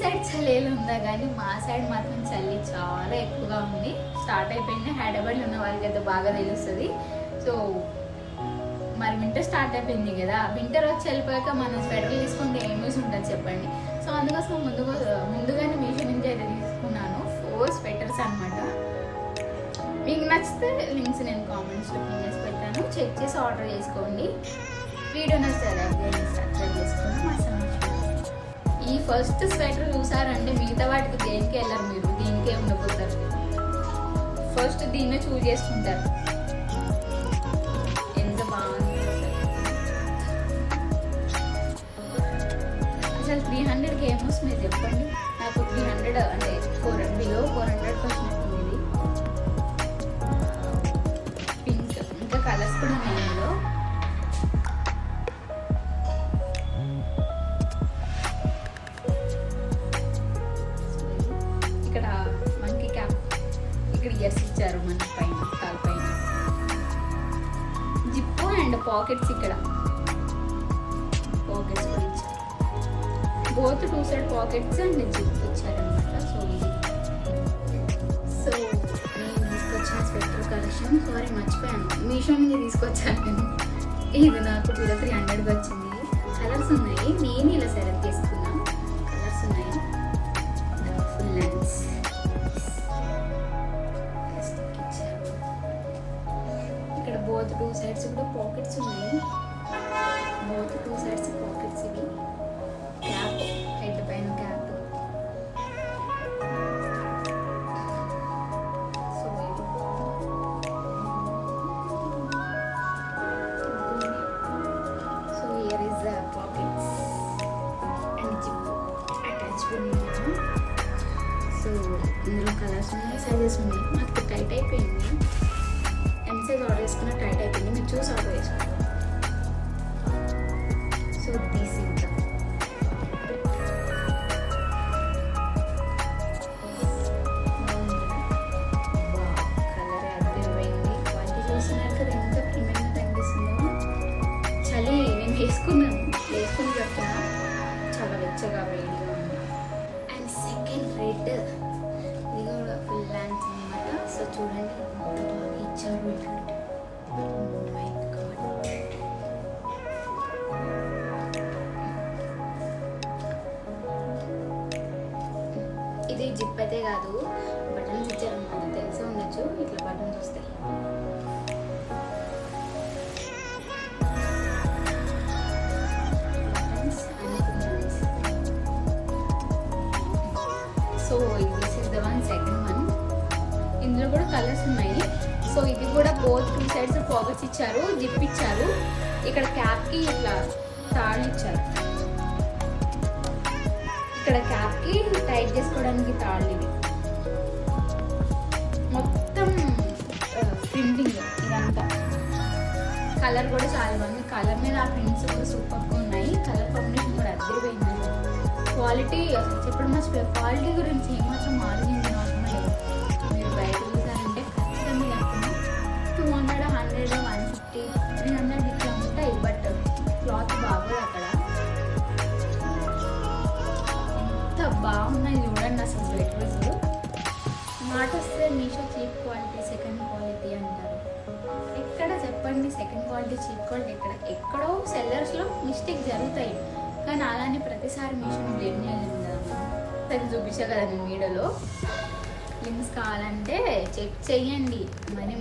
Side చలి ఉందా కానీ మా సైడ్ మాత్రం చలి చాలా ఎక్కువగా ఉంది. స్టార్ట్ అయిపోయింది. హైదరాబాద్లో ఉన్న వాళ్ళకి అయితే బాగా తెలుస్తుంది. సో మరి వింటర్ స్టార్ట్ అయిపోయింది కదా, వింటర్ వచ్చి వెళ్ళిపోయాక మనం స్వెటర్ తీసుకుంటే ఏం యూస్ ఉంటుంది చెప్పండి. సో అందుకోసం ముందుగానే మీషో నుంచి అయితే తీసుకున్నాను 4 స్వెటర్స్ అనమాట. మీకు నచ్చితే లింక్స్ నేను కామెంట్స్లో పిన్ చేసి పెట్టాను, చెక్ చేసి ఆర్డర్ చేసుకోండి. వీడియో నచ్చితే లైక్ చేయండి, సబ్స్క్రైబ్ చేసుకోండి. మా ఈ ఫస్ట్ స్వెటర్ చూసారంటే మిగతా వాటికి దేనికి వెళ్ళరు, మీరు దీనికే ఉండిపోతారు. ఫస్ట్ దీన్నే చూజ్ చేసుకుంటారు. ఎంత బాగుంది అసలు. 300కి ఏమొస్తుంది చెప్పండి. నాకు 300 అంటే 400 వచ్చినట్టుంది. ఇది పింక్, ఇంకా కలర్స్ కూడా ఉన్నాయి ఇందులో. ఇక్కడ మనకి క్యాప్, ఇక్కడ ఇయర్స్ ఇచ్చారు మన పైన తలపైన. జిప్పు అండ్ పాకెట్స్, ఇక్కడ పాకెట్స్ కూడా ఇచ్చారు. Both 2 side pockets and zip ఇచ్చారనమాట. సో నేను తీసుకొచ్చిన స్వెటర్ కలెక్షన్, సారీ మర్చిపోయాను, మీషో నుంచి తీసుకొచ్చాను నేను. ఇది నాకు 300కి వచ్చింది. కలర్స్ ఉన్నాయి, నేను ఇలా సెలెక్ట్ చేసుకున్నాను. కలర్స్ ఉన్నాయి. ఫుల్ లెన్స్ ఇక్కడ బోత్ 2 సైడ్స్ కూడా పాకెట్స్ ఉన్నాయి. Both 2 sides pockets. ఇవి క్యాప్, హెడ్ పైన cap. So so here is the pockets and zip attachment. So ఇందులో కలర్స్ ఉన్నాయి, సైజెస్ ఉన్నాయి. నాకు టైట్ అయిపోయింది. ఎం సైజ్ ఆర్డర్ చేసుకున్న టైట్ అయిపోయింది. మీరు చూసి ఆర్డర్ చేసుకోండి. So this is the colour అద్దరిపోయింది. క్వాలిటీ చూస్తున్నారు కదా ఎంత ప్రీమియంగా కనిపిస్తుందో. చలి నేను వేసుకుని చెప్తున్నా, చాలా వెచ్చగా వేడిగా ఉంది. అండ్ సెకండ్ రెడ్, ఇది కూడా ఫుల్ లెంత్ అనమాట. సో చూడండి బాగా ఇచ్చారు. మై గాడ్, ఇది జిప్ అయితే కాదు, బటన్స్ ఇచ్చారనమాట. తెలిసే ఉండొచ్చు, ఇట్లా బటన్స్ వస్తాయి. So this is the one, second one. ఇందులో కూడా కలర్స్ ఉన్నాయి. సో ఇది కూడా బోత్ 2 సైడ్స్ పాకెట్స్ ఇచ్చారు, జిప్ ఇచ్చారు. ఇక్కడ క్యాప్కి ఇట్లా తాళ్ళు ఇచ్చారు. ఇక్కడ క్యాప్కి టైట్ చేసుకోవడానికి తాళ్ళు. ఇవి మొత్తం ప్రింటింగ్ ఇదంతా. కలర్ కూడా చాలా బాగుంది. కలర్ మీద ఆ ప్రింట్స్ కూడా సూపర్గా ఉన్నాయి. కలర్ కాంబినేషన్ కూడా అద్దరిపోయింది. క్వాలిటీ అసలు చెప్పడం మర్చిపోయారు. క్వాలిటీ గురించి ఏమాత్రం ఆలోచించిన అవసరం లేదు. మీరు బయట చూసారంటే ఖచ్చితంగా చెప్తున్నా 200, 100, 150, 300 ఇట్లా ఉంటాయి. బట్ క్లాత్ బాగోదు అక్కడ. ఎంత బాగున్నాయి చూడండి అసలు స్వెటర్స్. మాట వస్తే Meesho cheap quality, second quality అంటారు. ఎక్కడ చెప్పండి సెకండ్ క్వాలిటీ, చీప్ క్వాలిటీ? ఎక్కడో సెల్లర్స్లో మిస్టేక్ జరుగుతాయి. కానీ అలానే ప్రతిసారి మీషోని బ్లేమ్ చేయలేము కదా. అది చూపించా కదా నేను వీడియోలో. లింక్స్ కావాలంటే చెక్ చేయండి.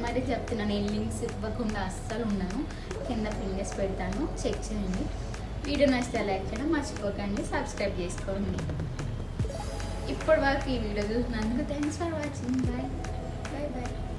మరీ చెప్తున్నాను, నేను లింక్స్ ఇవ్వకుండా అస్సలు ఉన్నాను. కింద పిన్ చేసి పెడతాను, చెక్ చేయండి. వీడియో నచ్చితే లైక్ చేయడం మర్చిపోకండి, సబ్స్క్రైబ్ చేసుకోండి. ఇప్పటి వరకు ఈ వీడియో చూసినందుకు thanks for watching. Bye bye bye.